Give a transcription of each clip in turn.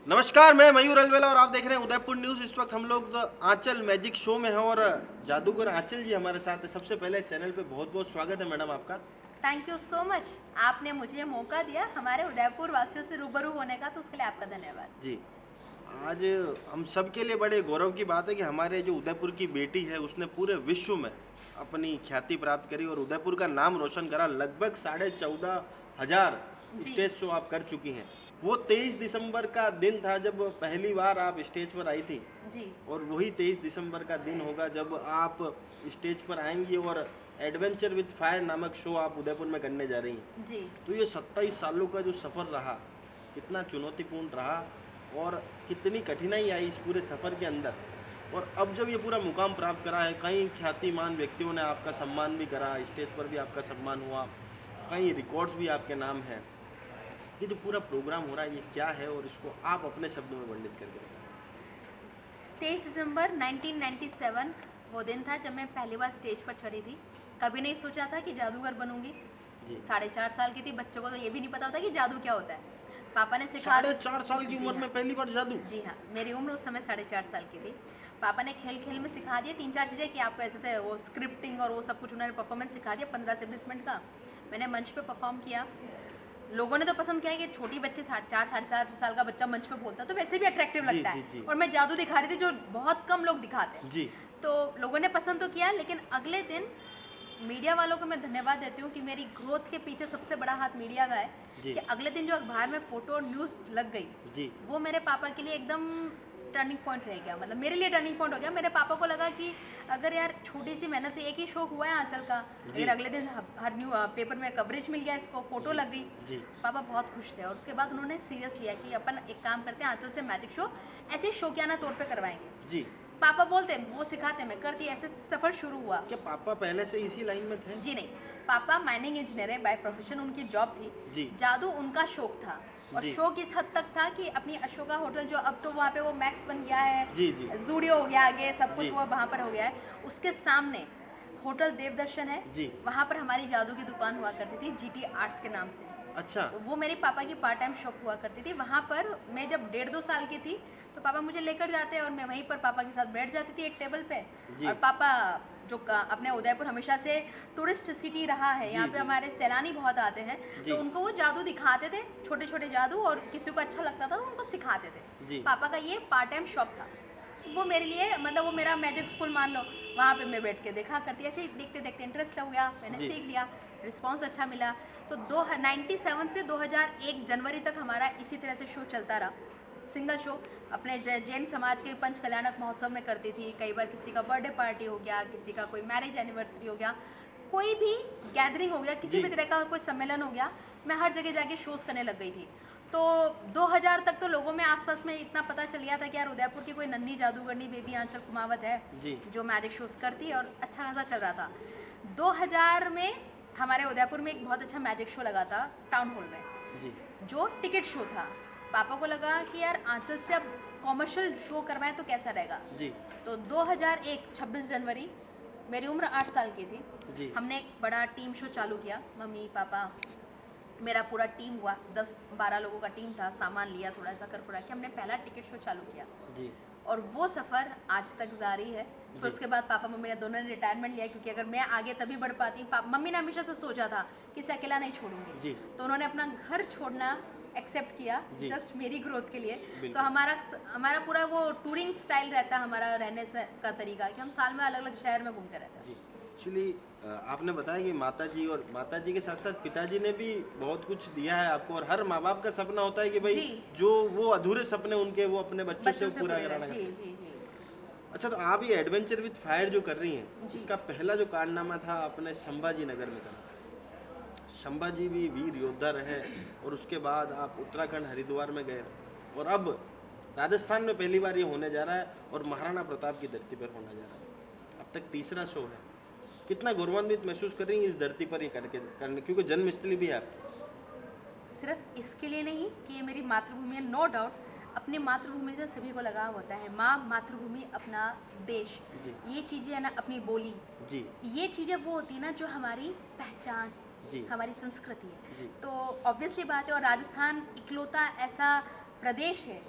नमस्कार, मैं मयूर अलवेला और आप देख रहे हैं उदयपुर न्यूज़। इस वक्त हम लोग आंचल मैजिक शो में हैं और जादूगर आंचल जी हमारे साथ है। सबसे पहले चैनल पे बहुत बहुत स्वागत है मैडम आपका। Thank you so much. आपने मुझे मौका दिया हमारे उदयपुर वासियों से रूबरू होने का, तो उसके लिए आपका धन्यवाद। जी, आज हम सबके लिए बड़े गौरव की बात है कि हमारे जो उदयपुर की बेटी है उसने पूरे विश्व में अपनी ख्याति प्राप्त करी और उदयपुर का नाम रोशन करा। लगभग 14,500 जी स्टेज शो आप कर चुकी हैं। वो 23 दिसंबर का दिन था जब पहली बार आप स्टेज पर आई थी जी और वही 23 दिसंबर का दिन होगा जब आप स्टेज पर आएंगी और एडवेंचर विद फायर नामक शो आप उदयपुर में करने जा रही हैं। जी तो ये 27 सालों का जो सफ़र रहा, कितना चुनौतीपूर्ण रहा और कितनी कठिनाई आई इस पूरे सफ़र के अंदर। और अब जब ये पूरा मुकाम प्राप्त करा है, कई ख्यातिमान व्यक्तियों ने आपका सम्मान भी करा, स्टेज पर भी आपका सम्मान हुआ, कई रिकॉर्ड्स भी आपके नाम हैं। ये जो पूरा प्रोग्राम हो रहा है ये क्या है और इसको आप अपने शब्दों में वर्णित करके बताएं। 23 दिसंबर 1997 वो दिन था जब मैं पहली बार स्टेज पर चढ़ी थी। कभी नहीं सोचा था कि जादूगर बनूंगी। जी, 4.5 साल की थी, बच्चों को तो ये भी नहीं पता होता कि जादू क्या होता है। पापा ने सिखा 4.5 साल की जी उम्र हाँ। में पहली बार जादू। जी हाँ, मेरी उम्र उस समय 4.5 साल की थी। पापा ने खेल खेल में सिखा दिया 3-4 चीज़ें कि आपको ऐसे से वो स्क्रिप्टिंग और वो सब कुछ उन्होंने परफॉर्मेंस सिखा दिया 15 से 20 मिनट का। मैंने मंच पे परफॉर्म किया। लोगों ने तो पसंद किया कि छोटी बच्चे 4 साढ़े 4 साल का बच्चा मंच पे बोलता है तो वैसे भी अट्रैक्टिव जी लगता जी है, जी और मैं जादू दिखा रही थी जो बहुत कम लोग दिखाते हैं। जी तो लोगों ने पसंद तो किया, लेकिन अगले दिन मीडिया वालों को मैं धन्यवाद देती हूँ कि मेरी ग्रोथ के पीछे सबसे बड़ा हाथ मीडिया का है। जी कि अगले दिन जो अखबार में फोटो और न्यूज़ लग गई, जी वो मेरे पापा के लिए एकदम टर्निंग पॉइंट रह गया। मतलब मेरे लिए टर्निंग पॉइंट हो गया। मेरे पापा को लगा कि अगर यार छोटी सी मेहनत, एक ही शो हुआ है आंचल का, जी लेकिन अगले दिन हर न्यू पेपर में कवरेज मिल गया, इसको फोटो जी लग गई। जी पापा बहुत खुश थे और उसके बाद उन्होंने सीरियस लिया कि अपन एक काम करते हैं, आंचल से मैजिक शो ऐसे शौकियाना तौर पे करवाएंगे। जी। पापा बोलते वो सिखाते, मैं करती, ऐसे सफ़र शुरू हुआ। क्या पापा पहले से इसी लाइन में थे? जी नहीं, पापा माइनिंग इंजीनियर है बाय प्रोफेशन, उनकी जॉब थी। जी जादू उनका शौक था, और जी शौक इस हद तक था कि अपनी अशोका होटल, जो अब तो वहाँ पे वो मैक्स बन गया है, जी जी जूडियो हो गया, आगे सब कुछ जी वो वहाँ पर हो गया है, उसके सामने होटल देवदर्शन है। जी। वहाँ पर हमारी जादू की दुकान हुआ करती थी, जीटी आर्ट्स के नाम से। अच्छा। तो वो मेरे पापा की पार्ट टाइम शॉप हुआ करती थी। वहाँ पर मैं जब 1.5-2 साल की थी तो पापा मुझे लेकर जाते और मैं वहीं पर पापा के साथ बैठ जाती थी एक टेबल पे। जी और पापा जो अपने उदयपुर हमेशा से टूरिस्ट सिटी रहा है, जी यहाँ पे जी हमारे सैलानी बहुत आते हैं, जी तो उनको वो जादू दिखाते थे, छोटे छोटे जादू, और किसी को अच्छा लगता था तो उनको सिखाते थे। जी पापा का ये पार्ट टाइम शॉप था। वो मेरे लिए, मतलब वो मेरा मैजिक स्कूल मान लो, वहाँ पे मैं बैठ के देखा करती, ऐसे ही देखते देखते इंटरेस्ट हो गया, मैंने जी सीख लिया, रिस्पांस अच्छा मिला। तो 97 से 2001 जनवरी तक हमारा इसी तरह से शो चलता रहा। सिंगल शो अपने जैन समाज के पंच कल्याणक महोत्सव में करती थी। कई बार किसी का बर्थडे पार्टी हो गया, किसी का कोई मैरिज एनिवर्सरी हो गया, कोई भी गैदरिंग हो गया, किसी जी भी तरह का कोई सम्मेलन हो गया, मैं हर जगह जाके शोज़ करने लग गई थी। तो 2000 तक तो लोगों में आसपास में इतना पता चल गया था कि यार उदयपुर की कोई नन्ही जादूगरनी बेबी आंचल कुमावत है जी जो मैजिक शोज़ करती है, और अच्छा खासा चल रहा था। 2000 में हमारे उदयपुर में एक बहुत अच्छा मैजिक शो लगा था टाउन हॉल में, जी जो टिकट शो था। पापा को लगा कि यार आंचल से अब कॉमर्शियल शो करवाएं तो कैसा रहेगा। जी तो 2001 26 जनवरी, मेरी उम्र 8 साल की थी, जी हमने एक बड़ा टीम शो चालू किया। मम्मी पापा, मेरा पूरा टीम हुआ, 10-12 लोगों का टीम था, सामान लिया थोड़ा सा कर कुरा के हमने पहला टिकट शो चालू किया। जी और वो सफ़र आज तक जारी है। तो जी उसके बाद पापा मम्मी ने दोनों ने रिटायरमेंट लिया, क्योंकि अगर मैं आगे तभी बढ़ पाती। मम्मी ने हमेशा से सोचा था कि इसे अकेला नहीं छोड़ूंगी, जी तो उन्होंने अपना घर छोड़ना एक्सेप्ट किया जी जस्ट मेरी ग्रोथ के लिए। तो बिल्कुल। हमारा पूरा वो टूरिंग स्टाइल रहता है, हमारा रहने का तरीका, कि हम साल में अलग अलग शहर में घूमते रहते हैं। जी एक्चुअली आपने बताया कि माता जी के साथ साथ पिताजी ने भी बहुत कुछ दिया है आपको और हर माँ बाप का सपना होता है कि भाई जी, जो वो अधूरे सपने उनके वो अपने बच्चों से बच्चों से पूरा पूरे कराना रहे। जी चाहते हैं। जी जी अच्छा, तो आप ये एडवेंचर विद फायर जो कर रही हैं, जी इसका पहला जो कारनामा था अपने संभाजी नगर में करा था। संभाजी भी वीर योद्धा रहे और उसके बाद आप उत्तराखंड हरिद्वार में गए और अब राजस्थान में पहली बार ये होने जा रहा है और महाराणा प्रताप की धरती पर होने जा रहा है। अब तक तीसरा शो है। कितना गौरवान्वित महसूस कर रही हैं इस धरती पर ये करने, क्योंकि जन्मस्थली भी है आपकी। सिर्फ इसके लिए नहीं कि ये मेरी मातृभूमि है, नो डाउट अपनी मातृभूमि से सभी को लगाव होता है। माँ, मातृभूमि, अपना देश, जी ये चीज़ें है ना, अपनी बोली, जी ये चीज़ें वो होती है ना जो हमारी पहचान, जी हमारी संस्कृति है। जी तो ऑब्वियसली बात है, और राजस्थान इकलौता ऐसा प्रदेश है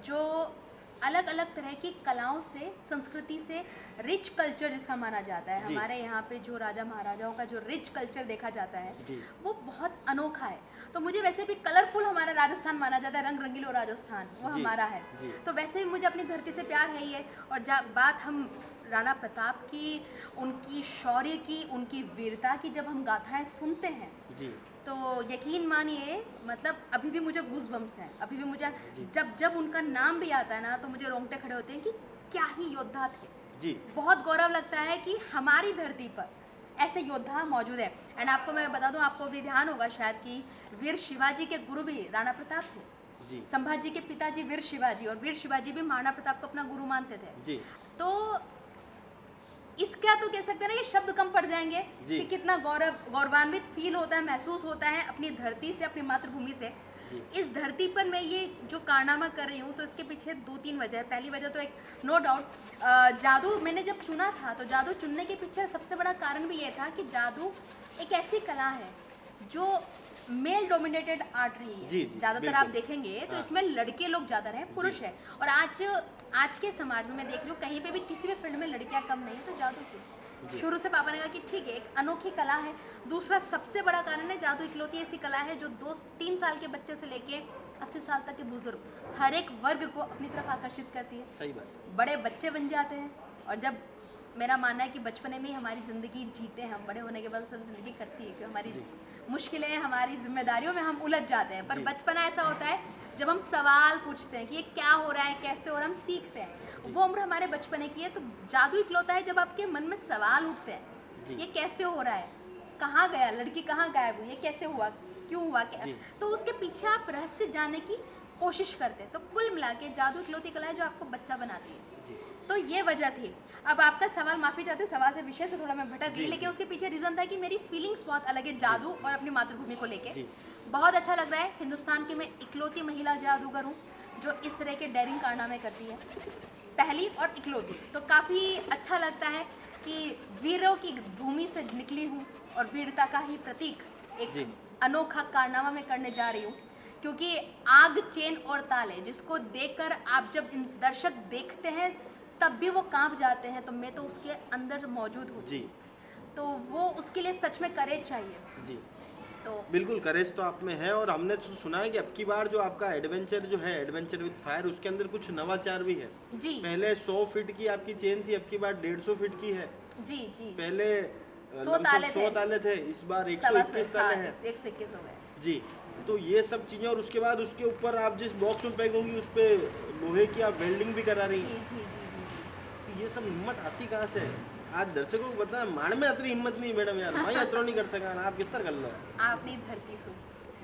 जो अलग अलग तरह की कलाओं से, संस्कृति से रिच कल्चर जिसका माना जाता है, जी। हमारे यहाँ पे जो राजा महाराजाओं का जो रिच कल्चर देखा जाता है जी। वो बहुत अनोखा है। तो मुझे वैसे भी कलरफुल हमारा राजस्थान माना जाता है, रंग रंगीलो राजस्थान वो जी। हमारा है। जी। तो वैसे भी मुझे अपनी धरती से प्यार है ही है। और जब बात हम राणा प्रताप की, उनकी शौर्य की, उनकी वीरता की जब हम गाथाएं सुनते हैं जी। तो यकीन मानिए, मतलब अभी भी मुझे गूज़बम्प्स हैं। अभी भी मुझे जी। जब जब उनका नाम भी आता है ना तो मुझे रोंगटे खड़े होते हैं कि क्या ही योद्धा थे। जी। बहुत गौरव लगता है कि हमारी धरती पर ऐसे योद्धा मौजूद है। एंड आपको मैं बता दूं, आपको भी ध्यान होगा शायद कि वीर शिवाजी के गुरु भी राणा प्रताप थे। जी। संभाजी के पिताजी वीर शिवाजी, और वीर शिवाजी भी महाराणा प्रताप को अपना गुरु मानते थे। जी। तो इसका तो कह सकते हैं ना कि शब्द कम पड़ जाएंगे जी। कि कितना गौरवान्वित फील होता है, महसूस होता है अपनी धरती से, अपनी मातृभूमि से। जी। इस धरती पर मैं ये जो कारनामा कर रही हूँ तो इसके पीछे 2-3 वजह है। पहली वजह तो एक नो डाउट जादू मैंने जब चुना था तो जादू चुनने के पीछे सबसे बड़ा कारण भी ये था कि जादू एक ऐसी कला है जो मेल डोमिनेटेड आर्ट रही है। जी, जी, ज़्यादातर आप बिल्कुल। देखेंगे तो हाँ। इसमें लड़के लोग ज़्यादा रहे, पुरुष जी। है। और आज के समाज में मैं देख रही हूँ कहीं पे भी किसी भी फील्ड में लड़कियां कम नहीं है, तो जादू क्यों? जी। शुरू से पापा ने कहा कि ठीक है, एक अनोखी कला है। दूसरा सबसे बड़ा कारण है, जादू इकलौती ऐसी कला है जो 2-3 साल के बच्चे से लेके 80 साल तक के बुजुर्ग हर एक वर्ग को अपनी तरफ आकर्षित करती है। सही बात। बड़े बच्चे बन जाते हैं। और जब मेरा मानना है कि बचपने में ही हमारी ज़िंदगी जीते हैं हम, बड़े होने के बाद सब ज़िंदगी करती है कि हमारी जी। मुश्किलें, हमारी जिम्मेदारियों में हम उलझ जाते हैं। पर जी। बचपना ऐसा होता है जब हम सवाल पूछते हैं कि ये क्या हो रहा है, कैसे हो रहा है, हम सीखते हैं। वो उम्र हमारे बचपने की है। तो जादू इकलौता है जब आपके मन में सवाल उठते हैं, जी। ये कैसे हो रहा है, कहाँ गया लड़की, कहाँ गायब हुई, ये कैसे हुआ, क्यों हुआ, क्या, जी। तो उसके पीछे आप रहस्य जानने की कोशिश करते हैं। तो कुल मिला के जादू इकलौती कला है जो आपको बच्चा बनाती है। जी। तो ये वजह थी। अब आपका सवाल, माफ़ी चाहती हूँ सवाल से, विषय से थोड़ा मैं भटक गई, जी, लेकिन जी। उसके पीछे रीज़न था कि मेरी फीलिंग्स बहुत अलग है जादू और अपनी मातृभूमि को लेके। जी। बहुत अच्छा लग रहा है हिंदुस्तान की मैं इकलौती महिला जादूगर हूँ जो इस तरह के डेयरिंग कारनामे करती है, पहली और इकलौती। तो काफ़ी अच्छा लगता है कि वीरों की भूमि से निकली हूँ और वीरता का ही प्रतीक जी। एक अनोखा कारनामा मैं करने जा रही हूँ। क्योंकि आग, चेन और ताल है जिसको देखकर आप जब इन दर्शक देखते हैं तब भी वो कांप जाते हैं, तो मैं तो उसके अंदर मौजूद हूँ। जी। तो वो उसके लिए सच में करेज चाहिए। जी। तो बिल्कुल करेज तो आप में है। और हमने तो सुना है कि अब की बार जो आपका एडवेंचर जो है, एडवेंचर विद फायर, उसके अंदर कुछ नवाचार भी है। जी पहले 100 फीट की आपकी चेन थी, अब की बार 150 फीट की है। जी जी पहले 100 ताले 100 थे। ताले थे, इस बार सवा 121 ताले हैं। 121 हो गए। जी। तो ये सब चीज़ें, और उसके बाद उसके ऊपर आप जिस बॉक्स में पैक होंगी उस पर लोहे की आप वेल्डिंग भी करा रही जी हैं। जी जी जी जी तो ये सब हिम्मत आती कहाँ से है? आज दर्शकों को पता है माण में अतरी हिम्मत नहीं मैडम यार, भाई अतरो नहीं कर सका ना, आप किस तरह कर लो। आपने धरती सु,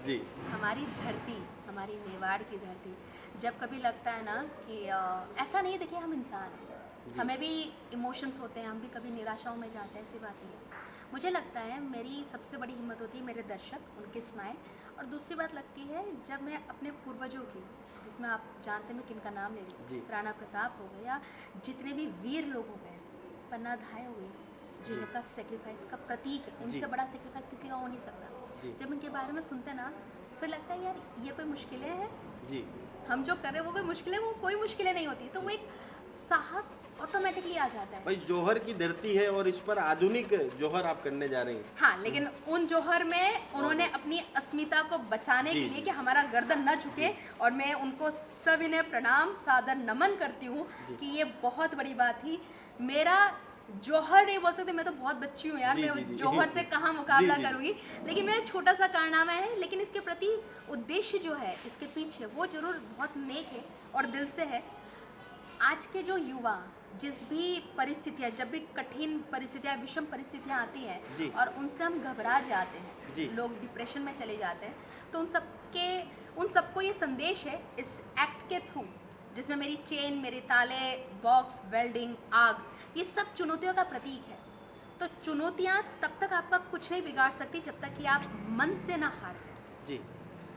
जी। हमारी धरती, हमारी मेवाड़ की धरती, जब कभी लगता है ना कि ऐसा नहीं है, देखिए हम इंसान हैं, जी। हमें भी इमोशंस होते हैं, हम भी कभी निराशाओं में जाते हैं, ऐसी बात नहीं है। मुझे लगता है मेरी सबसे बड़ी हिम्मत होती है मेरे दर्शक, उनके स्माइल। और दूसरी बात लगती है जब मैं अपने पूर्वजों की, जिसमें आप जानते हैं मैं किन का नाम ले रही जी। हूँ, राणा प्रताप हो गए या जितने भी वीर लोग हो गए, पन्ना धाय हो गई, जिनका सेक्रीफाइस का प्रतीक है, जी। उनसे बड़ा सेक्रीफाइस किसी का हो नहीं सकता। जी। जब इनके बारे में सुनते ना फिर लगता है यार ये कोई मुश्किलें हैं, जी। हम जो कर रहे हैं वो कोई मुश्किलें, वो कोई मुश्किलें नहीं होती। तो वो एक साहस ऑटोमेटिकली आ जाता है। भाई जौहर की धरती है और इस पर आधुनिक जौहर आप करने जा रही हैं। हाँ, लेकिन उन जौहर में उन्होंने अपनी अस्मिता को बचाने जी, के लिए जी। कि हमारा गर्दन न झुके, और मैं उनको सविनय प्रणाम, सादर नमन करती हूँ जी। कि ये बहुत बड़ी बात थी। मेरा जौहर नहीं बोल सकते, मैं तो बहुत बच्ची हूँ यार, जी, मैं जी, जी। जौहर से कहाँ मुकाबला जी, जी। करूँगी, लेकिन मेरा छोटा सा कारनामा है, लेकिन इसके प्रति उद्देश्य जो है इसके पीछे वो जरूर बहुत नेक है और दिल से है। आज के जो युवा जिस भी परिस्थितियाँ, जब भी कठिन परिस्थितियाँ, विषम परिस्थितियाँ आती जी। हैं और उनसे हम घबरा जाते हैं, जी। लोग डिप्रेशन में चले जाते हैं, तो उन सबको ये संदेश है इस एक्ट के थ्रू, जिसमें मेरी चेन, मेरे ताले, बॉक्स, वेल्डिंग, आग, ये सब चुनौतियों का प्रतीक है। तो चुनौतियाँ तब तक आपका कुछ नहीं बिगाड़ सकती जब तक कि आप मन से ना हार जाए। जी।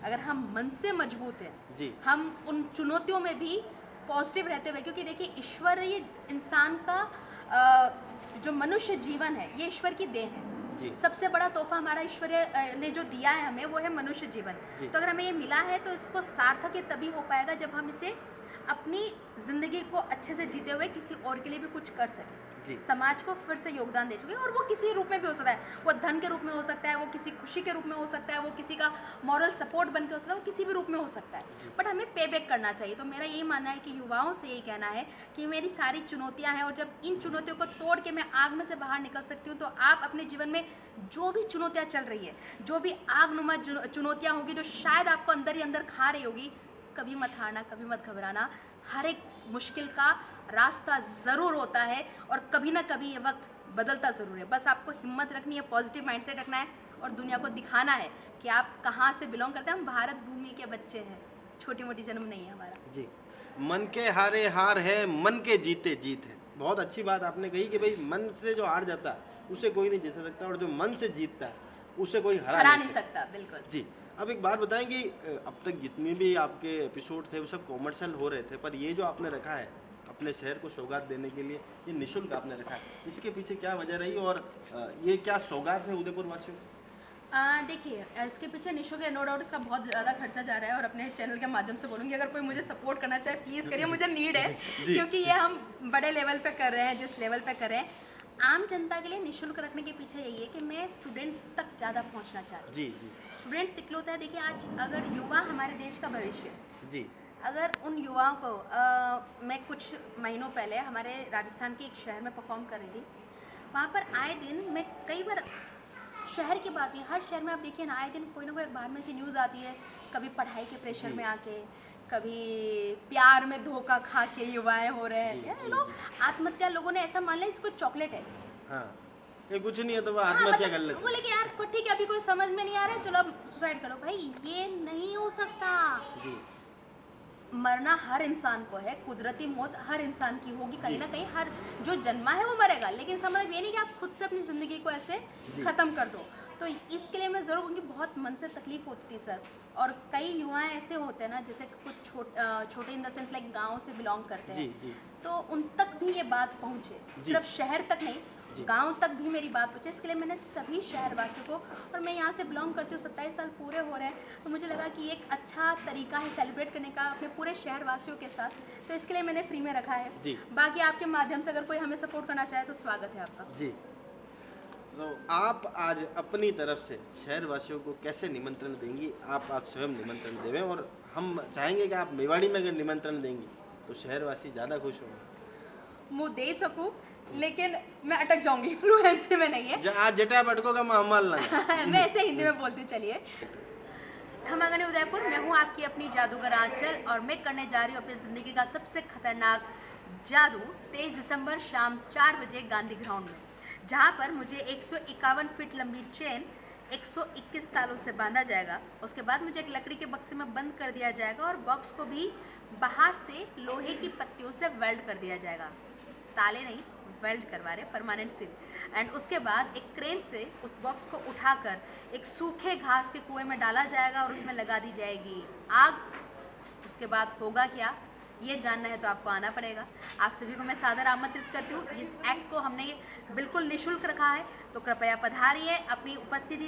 अगर हम मन से मजबूत हैं, जी। हम उन चुनौतियों में भी पॉजिटिव रहते हुए, क्योंकि देखिए ईश्वर, ये इंसान का जो मनुष्य जीवन है ये ईश्वर की देन है। जी। सबसे बड़ा तोहफा हमारा ईश्वर ने जो दिया है हमें, वो है मनुष्य जीवन। जी। तो अगर हमें ये मिला है तो इसको सार्थक ये तभी हो पाएगा जब हम इसे अपनी ज़िंदगी को अच्छे से जीते हुए किसी और के लिए भी कुछ कर सके, जी। समाज को फिर से योगदान दे चुके हैं। और वो किसी रूप में भी हो सकता है, वो धन के रूप में हो सकता है, वो किसी खुशी के रूप में हो सकता है, वो किसी का मॉरल सपोर्ट बन के हो सकता है, वो किसी भी रूप में हो सकता है, बट हमें पे बैक करना चाहिए। तो मेरा यही मानना है कि युवाओं से यही कहना है कि मेरी सारी चुनौतियाँ हैं, और जब इन चुनौतियों को तोड़ के मैं आग में से बाहर निकल सकती हूँ, तो आप अपने जीवन में जो भी चुनौतियाँ चल रही है, जो भी आगनुमा चुनौतियाँ होगी, जो शायद आपको अंदर ही अंदर खा रही होगी, कभी मत हारना, कभी मत घबराना। हर एक मुश्किल का रास्ता ज़रूर होता है, और कभी ना कभी ये वक्त बदलता ज़रूर है। बस आपको हिम्मत रखनी है, पॉजिटिव माइंडसेट रखना है, और दुनिया को दिखाना है कि आप कहाँ से बिलोंग करते हैं। हम भारत भूमि के बच्चे हैं, छोटी मोटी जन्म नहीं है हमारा। जी, मन के हारे हार है, मन के जीते जीत है। बहुत अच्छी बात आपने कही कि भाई मन से जो हार जाता है उसे कोई नहीं जीत सकता, और जो मन से जीतता है उसे कोई हरा नहीं सकता। बिल्कुल जी। अब एक बात बताएं कि अब तक जितने भी आपके एपिसोड थे वो सब कॉमर्शियल हो रहे थे, पर ये जो आपने रखा है अपने शहर को सौगात देने के लिए, ये निःशुल्क आपने रखा है, इसके पीछे क्या वजह रही, और ये क्या सौगात है उदयपुर वासियों को? देखिए, इसके पीछे निशुल्क है, नो डाउट इसका बहुत ज़्यादा खर्चा जा रहा है, और अपने चैनल के माध्यम से बोलूँगी, अगर कोई मुझे सपोर्ट करना चाहे प्लीज़ करिए, मुझे नीड है क्योंकि ये हम बड़े लेवल पे कर रहे हैं, जिस लेवल पे कर रहे हैं। आम जनता के लिए निःशुल्क रखने के पीछे यही है कि मैं स्टूडेंट्स तक ज़्यादा पहुंचना चाहती हूँ। जी जी स्टूडेंट्स इकलौता है। देखिए, आज अगर युवा हमारे देश का भविष्य है, जी अगर उन युवाओं को मैं कुछ महीनों पहले हमारे राजस्थान के एक शहर में परफॉर्म कर रही थी। वहाँ पर आए दिन मैं कई बार शहर की बात नहीं, हर शहर में आप देखिए ना, आए दिन कोई ना कोई अखबार में ऐसी न्यूज़ आती है, कभी पढ़ाई के प्रेशर में आके, कभी प्यार में धोखा खा के युवाएं हो रहे हैं, यू नो, आत्महत्या। लोगों ने ऐसा मान लिया इसको चॉकलेट है, हाँ, ये कुछ नहीं है तो वो हाँ, आत्महत्या कर मतलब लेते बोले कि यार ठीक है, अभी कोई समझ में नहीं आ रहा है, चलो अब सुसाइड करो। भाई ये नहीं हो सकता। जी मरना हर इंसान को है, कुदरती मौत हर इंसान की होगी, कहीं जी। ना कहीं हर जो जन्मा है वो मरेगा, लेकिन इसका मतलब ये नहीं कि आप खुद से अपनी ज़िंदगी को ऐसे जी। ख़त्म कर दो। तो इसके लिए मैं ज़रूर कहूँगी, बहुत मन से तकलीफ़ होती थी सर। और कई युवाएं ऐसे होते हैं ना, जैसे कुछ छोटे इन द सेंस लाइक गाँव से बिलोंग करते जी हैं, जी तो उन तक भी ये बात पहुँचे, जी। सिर्फ शहर तक नहीं, जी। गांव तक भी मेरी बात पहुंचे। इसके लिए मैंने सभी शहरवासियों को, और मैं यहाँ से बिलोंग करती हूँ, 27 साल पूरे हो रहे हैं, तो मुझे लगा कि एक अच्छा तरीका है सेलिब्रेट करने का अपने पूरे शहरवासियों के साथ, तो इसके लिए मैंने फ्री में रखा है। जी। बाकी आपके माध्यम से अगर कोई हमें सपोर्ट करना चाहे तो स्वागत है आपका। जी। तो आप आज अपनी तरफ से शहरवासियों को कैसे निमंत्रण देंगी? आप स्वयं निमंत्रण देवें, और हम चाहेंगे कि आप मेवाड़ी में अगर निमंत्रण देंगी तो शहरवासी ज़्यादा खुश होंगे। मुँह दे सकूँ, लेकिन मैं अटक जाऊंगी, फ्लुएंसी में नहीं है। आज जटा पटको का महमाल ना मैं ऐसे हिंदी में बोलती हूँ। चलिए, खमागणी उदयपुर, मैं हूँ आपकी अपनी जादूगर आंचल, और मैं करने जा रही हूँ अपनी ज़िंदगी का सबसे खतरनाक जादू 23 दिसंबर शाम 4 बजे गांधी ग्राउंड में, जहाँ पर मुझे 151 फीट लंबी चेन 121 तालों से बांधा जाएगा। उसके बाद मुझे एक लकड़ी के बक्से में बंद कर दिया जाएगा, और बॉक्स को भी बाहर से लोहे की पत्तियों से वेल्ड कर दिया जाएगा। ताले नहीं, वेल्ड करवा रहे, परमानेंट सील। एंड उसके बाद एक क्रेन से उस बॉक्स को उठाकर एक सूखे घास के कुएं में डाला जाएगा, और उसमें लगा दी जाएगी आग। उसके बाद होगा क्या, ये जानना है तो आपको आना पड़ेगा। आप सभी को मैं सादर आमंत्रित करती हूँ। इस एक्ट को हमने बिल्कुल निःशुल्क रखा है, तो कृपया पधारिए, अपनी उपस्थिति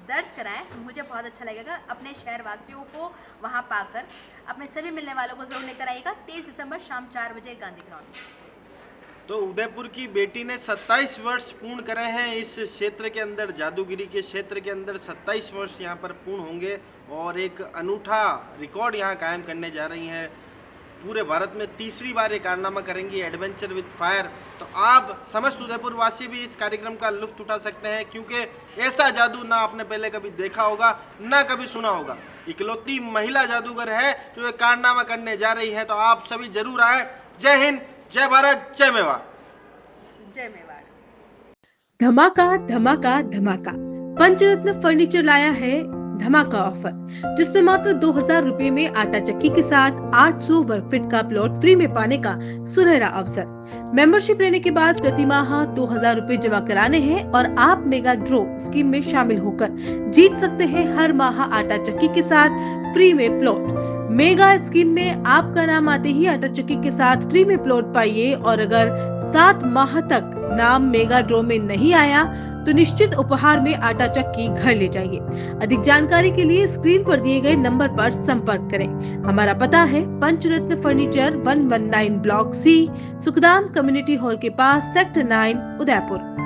दर्ज कराएं। मुझे बहुत अच्छा लगेगा अपने शहरवासियों को वहाँ पाकर। अपने सभी मिलने वालों को जरूर लेकर आइएगा 23 दिसंबर शाम 4 बजे गांधी ग्राउंड। तो उदयपुर की बेटी ने 27 वर्ष पूर्ण करे हैं इस क्षेत्र के अंदर, जादूगिरी के क्षेत्र के अंदर 27 वर्ष यहाँ पर पूर्ण होंगे, और एक अनूठा रिकॉर्ड यहाँ कायम करने जा रही हैं। पूरे भारत में तीसरी बार ये कारनामा करेंगी, एडवेंचर विद फायर। तो आप समस्त उदयपुर वासी भी इस कार्यक्रम का लुत्फ उठा सकते हैं, क्योंकि ऐसा जादू ना आपने पहले कभी देखा होगा, ना कभी सुना होगा। इकलौती महिला जादूगर है जो ये कारनामा करने जा रही है, तो आप सभी जरूर आए। जय हिंद, जय भारत, जय मेवाड़। जय मेवाड़। धमाका धमाका धमाका, पंचरत्न फर्नीचर लाया है धमाका ऑफर, जिसमें मात्र 2000 रुपए में आटा चक्की के साथ 800 वर्ग फीट का प्लॉट फ्री में पाने का सुनहरा अवसर। मेंबरशिप लेने के बाद प्रति माह 2000 रुपए जमा कराने हैं, और आप मेगा ड्रॉ स्कीम में शामिल होकर जीत सकते हैं हर माह आटा चक्की के साथ फ्री में प्लॉट। मेगा स्कीम में आपका नाम आते ही आटा चक्की के साथ फ्री में प्लॉट पाइए, और अगर 7 माह तक नाम मेगा ड्रॉ में नहीं आया तो निश्चित उपहार में आटा चक्की घर ले जाइए। अधिक जानकारी के लिए स्क्रीन पर दिए गए नंबर पर संपर्क करें। हमारा पता है Panchratna furniture 119 block C, Sukhdham community hall के पास, सेक्टर 9, उदयपुर।